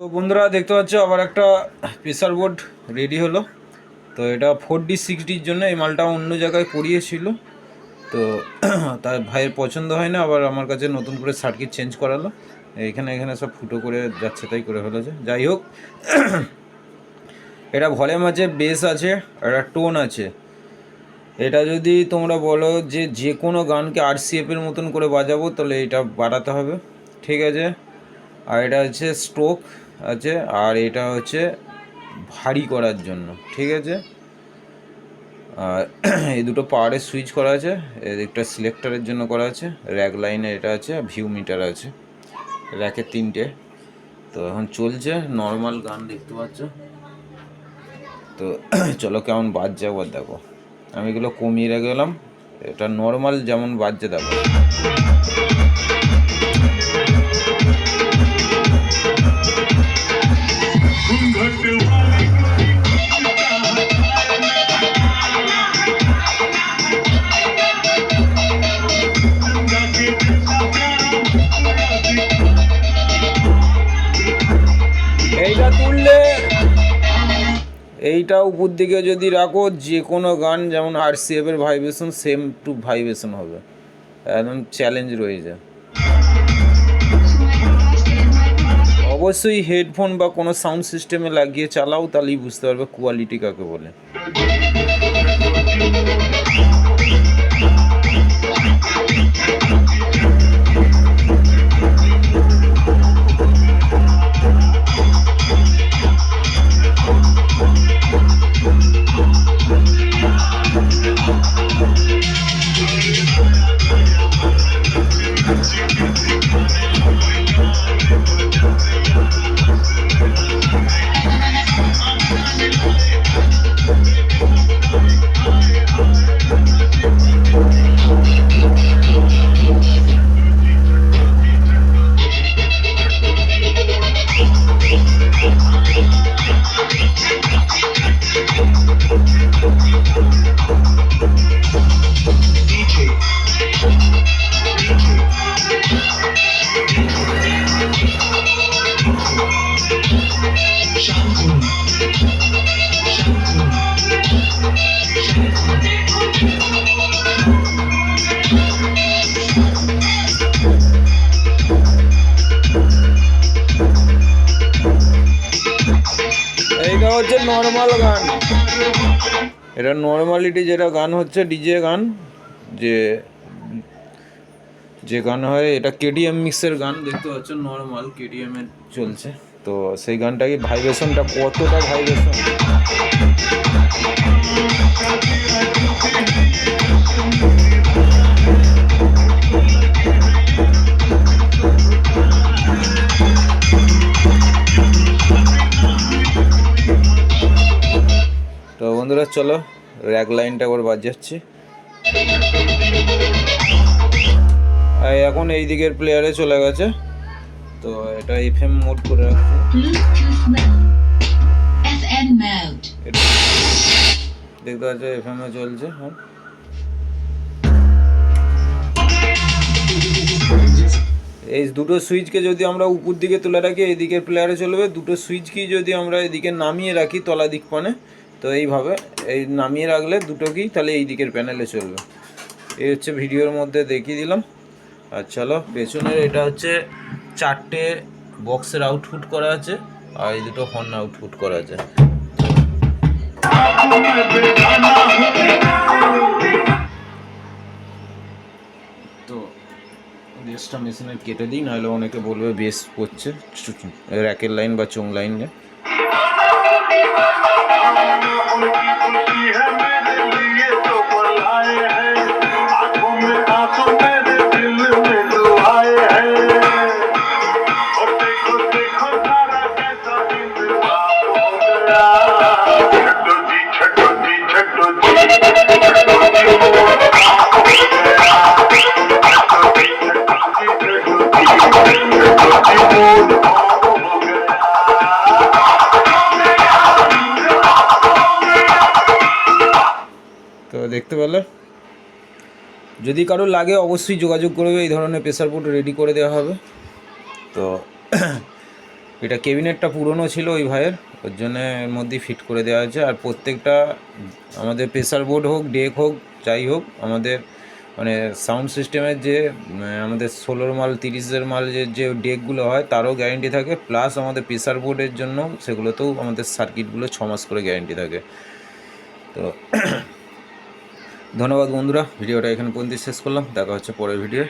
তো বন্ধুরা দেখতে পাচ্ছ আবার একটা প্রেসার বোর্ড রেডি হলো। তো এটা 4D 6Dর জন্য এই মালটা অন্য জায়গায় করিয়েছিল, তো তার ভাইয়ের পছন্দ হয় না, আবার আমার কাছে নতুন করে সার্কিট চেঞ্জ করালো। এখানে এখানে সব ফুটো করে যাচ্ছে তাই করে ফেলেছে। যাই হোক, এটা ভলিউম আছে, বেস আছে, একটা টোন আছে। এটা যদি তোমরা বলো যে যে কোনো গানকে RCF-এর মতন করে বাজাবো, তাহলে এটা বাড়াতে হবে, ঠিক আছে। আর এটা হচ্ছে স্ট্রোক আছে, আর এটা হচ্ছে ভারী করার জন্য, ঠিক আছে। আর এই দুটো পাওয়ারের সুইচ করা আছে, একটা সিলেক্টরের জন্য করা আছে, র্যাক লাইনে এটা আছে, ভিউ মিটার আছে, র্যাকের 3টে। তো এখন চলছে নর্মাল গান দেখতে পাচ্ছ। তো চলো কেমন বাজছে একবার দেখো। আমি এগুলো কমিয়ে রেখে গেলাম, এটা নর্মাল যেমন বাজছে দেখো। এইটা তুললে এইটা উপর দিকে যদি রাখো, যে কোনো গান যেমন RCF-এর ভাইব্রেশন সেম টু ভাইব্রেশন হবে, একদম চ্যালেঞ্জ রয়েছে। অবশ্যই হেডফোন বা কোনো সাউন্ড সিস্টেমে লাগিয়ে চালাও, তাহলেই বুঝতে পারবে কোয়ালিটি কাকে বলে। এইটা হচ্ছে নর্মাল গান, এটা নর্মালিটি যেটা গান হচ্ছে ডিজে গান, যে যে গান হয় এটা KTM মিক্সের গান দেখতে পাচ্ছ, নর্মাল KTM-এর চলছে। তো সেই গানটাকে ভাইব্রেশনটা কতটা ভাইব্রেশন, তো বন্ধুরা চলো র্যাক লাইনটা একবার বাজাচ্ছি। এখন এই দিকের প্লেয়ারে চলে গেছে, তো এটা FM মোড করে রাখছি, দেখতে পাচ্ছ FM এ চলছে। হ্যাঁ, এই দুটো সুইচকে যদি আমরা উপর দিকে তুলে রাখি এই দিকের প্লেয়ারে চলবে, দুটো সুইচকেই যদি আমরা এদিকে নামিয়ে রাখি তলা দিক পানে, তো এইভাবে এই নামিয়ে রাখলে দুটোকেই, তাহলে এই দিকের প্যানেলে চলবে। এই হচ্ছে ভিডিওর মধ্যে দেখিয়ে দিলাম। আর চলো পেছনের এটা হচ্ছে 4টে বক্সের আউটপুট করা আছে, আর এই দুটো হর্ন আউটপুট করা আছে। তো বেসটা মেশিনের কেটে দিই, নাহলে অনেকে বলবে বেস করছে র্যাকের লাইন বা চোং লাইনে। তো দেখতে পেলে, যদি কারো লাগে অবশ্যই যোগাযোগ করবে, এই ধরনের প্রেসার বোর্ড রেডি করে দেওয়া হবে। তো এটা ক্যাবিনেটটা পুরনো ছিল ওই ভাইয়ের, ওর জন্য এর মধ্যেই ফিট করে দেওয়া আছে। আর প্রত্যেকটা আমাদের প্রেসার বোর্ড হোক, ডেক হোক, যাই হোক, আমাদের মানে সাউন্ড সিস্টেমের যে আমাদের 16 মাল 30 মাল যে ডেকগুলো হয় তারও গ্যারেন্টি থাকে, প্লাস আমাদের প্রেসার বোর্ডের জন্য সেগুলোতেও আমাদের সার্কিটগুলো 6 মাস করে গ্যারেন্টি থাকে। তো ধন্যবাদ বন্ধুরা, ভিডিওটা এখানে পর্যন্ত শেষ করলাম, দেখা হচ্ছে পরের ভিডিও।